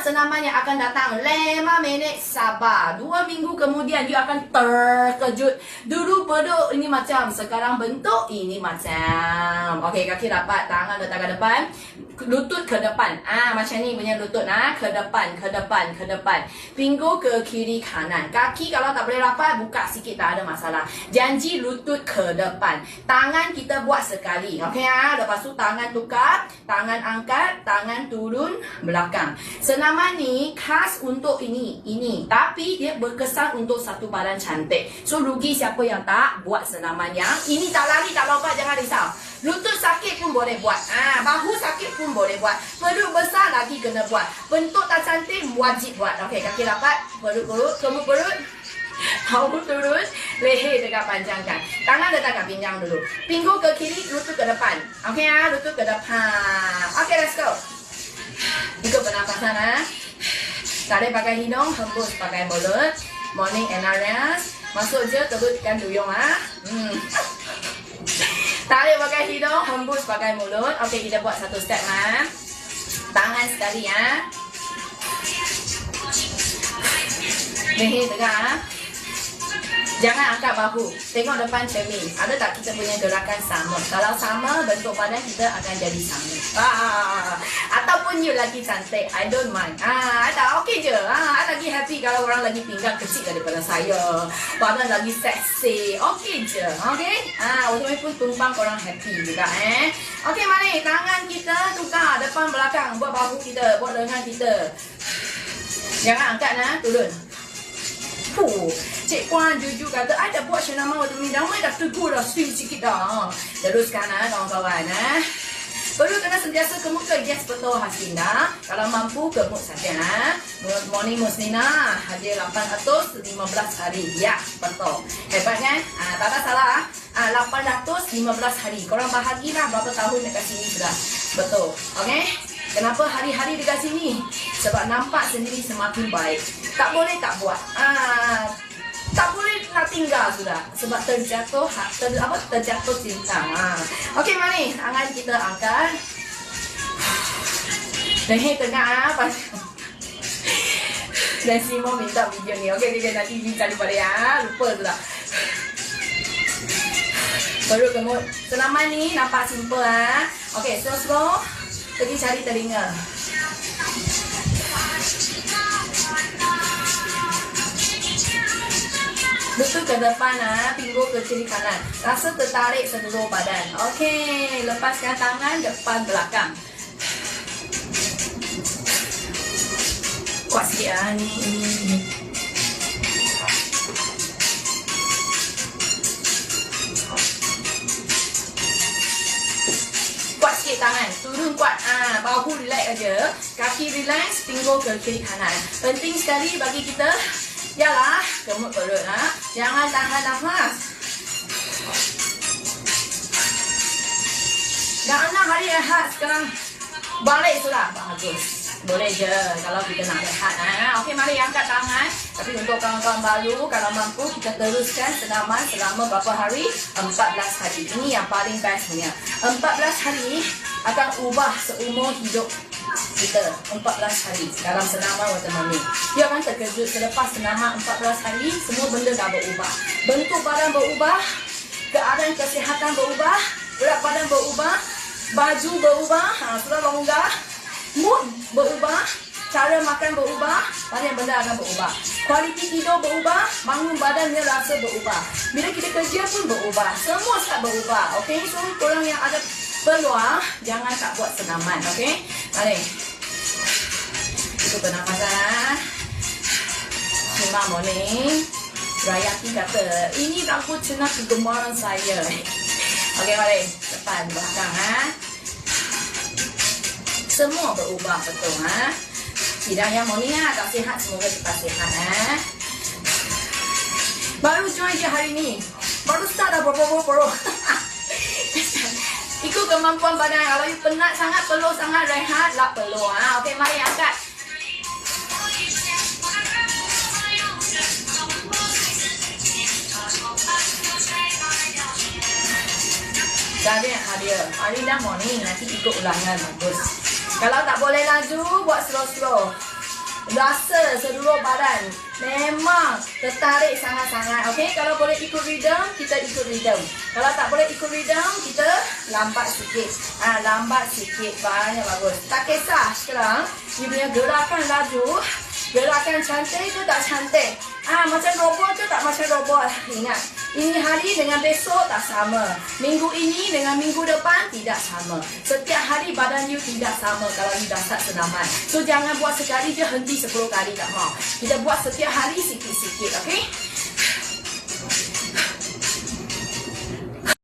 senaman yang akan datang 5 minit sabar. 2 minggu kemudian you akan terkejut. Dulu perut ini macam, sekarang bentuk ini macam. Okey, kaki rapat, tangan letak ke depan, lutut ke depan. Macam ni punya lutut ke depan, ke depan, ke depan. Pinggul ke kiri kanan. Kaki kalau tak boleh rapat, buka sikit, tak ada masalah. Janji lutut ke depan. Tangan kita buat sekali. Okey lepas tu tangan tukar, tangan angkat, tangan turun belakang. Senaman ni khas untuk ini, tapi dia berkesan untuk satu badan cantik. So rugi siapa yang tak buat senaman yang ini. Tak lari, tak lompat, jangan risau. Lutut sakit pun boleh buat, bahu sakit pun boleh buat, perut besar lagi kena buat. Bentuk tak cantik wajib buat. Okey, kaki rapat, perut, kemur perut, bahu turun, leher tegak panjangkan. Tangan letakkan pinggang dulu. Pinggul ke kiri, lutut ke depan. Okey lutut ke depan. Okey, let's go. Ikut pernafasan tarik pakai hidung, hembus pakai mulut. Morning NRS. Masuk je, terus tekan duyung Tarik pakai hidung, hembus pakai mulut. Okey, kita buat satu step Tangan sekali Leher tegak Jangan angkat bahu. Tengok depan cermin. Ada tak kita punya gerakan sama? Kalau sama, bentuk badan kita akan jadi sama. Ataupun you lagi cantik, I don't mind. I tak okey je. I lagi happy kalau orang lagi pinggang kecil daripada saya. Badan lagi seksi. Okey je. Okey? Untuk pun tumpang korang happy juga Okey, mari tangan kita tukar depan belakang. Buat bahu kita, buat lengan kita. Jangan angkat turun. Cik Puan jujur kata, I dah buat senaman waktu ni, ramai dah tegur dah, swing sikit dah. Teruskan kawan-kawan Perlu kena sentiasa kemuk ke? Yes, betul Hasina. Kalau mampu kemuk saja Morning Musnina, hadiah 815 hari. Ya, betul. Hebat kan? Tak ada salah 815 hari. Korang bahagilah berapa tahun dekat sini sudah. Betul. Okey? Kenapa hari-hari dekat sini? Sebab nampak sendiri semakin baik. Tak boleh tak buat. Tak boleh nak tinggal sudah. Sebab terjatuh terjatuh cinta. Okey, mari tangan kita angkat. Leher tengah Dan Simo minta video ni. Okey, nanti cari balik lupa sudah. Perut kemut. Senaman ni nampak simple Okey, slow. Pergi cari telinga. Lutut ke depan pinggul ke kiri kanan. Rasa tertarik seluruh badan. Okey, lepaskan tangan depan belakang. Kuat sikit ni. Kuat sikit tangan, turun kuat. Bahu relax aja, kaki relax, pinggul ke kiri kanan. Penting sekali bagi kita ialah kemut perut. Jangan tahan nafas. Dah 6 hari rehat, sekarang balik sudah. Bagus. Boleh je kalau kita nak rehat. Okey, mari angkat tangan. Tapi untuk kawan-kawan baru, kalau mampu kita teruskan senaman selama berapa hari? 14 hari. Ini yang paling best punya. 14 hari akan ubah seumur hidup kita. 14 hari dalam senaman Watermami. Dia akan terkejut selepas senaman 14 hari, semua benda dah berubah. Bentuk badan berubah, keadaan kesihatan berubah, berat badan berubah, baju berubah, sudah longgar, mood berubah, cara makan berubah, banyak benda akan berubah. Kualiti tidur berubah, bangun badannya rasa berubah. Bila kita kerja pun berubah, semua start berubah. Okey, so korang yang ada peluang, jangan tak buat senaman. Okey, mari. Itu pernafasan. Terima morning. Rayati kata, ini rambut cenah kegemaran saya. Okey, mari. Depan, belakang semua berubah betul Tidak yang morning tak sihat, semoga cepat sihat Baru join je hari ni, baru start dah boro-boro. Ikut kemampuan badan. Kalau you penat sangat, perlu sangat rehat, tak perlu Okey, mari angkat. Jadi hadiah morning nanti ikut ulangan bagus. Kalau tak boleh laju, buat slow-slow. Rasa seluruh badan memang tertarik sangat-sangat. Okey, kalau boleh ikut rhythm, kita ikut rhythm. Kalau tak boleh ikut rhythm, kita lambat sikit. Lambat sikit. Banyak bagus. Tak kisah sekarang. You punya gerakan laju, gerakan cantik ke tak cantik. Macam robot ke tak macam robot. Ingat, ini hari dengan besok tak sama. Minggu ini dengan minggu depan tidak sama. Setiap hari badan you tidak sama kalau you dah start senaman. So jangan buat sekali je henti 10 kali tak mau. Kita buat setiap hari sikit-sikit, okey?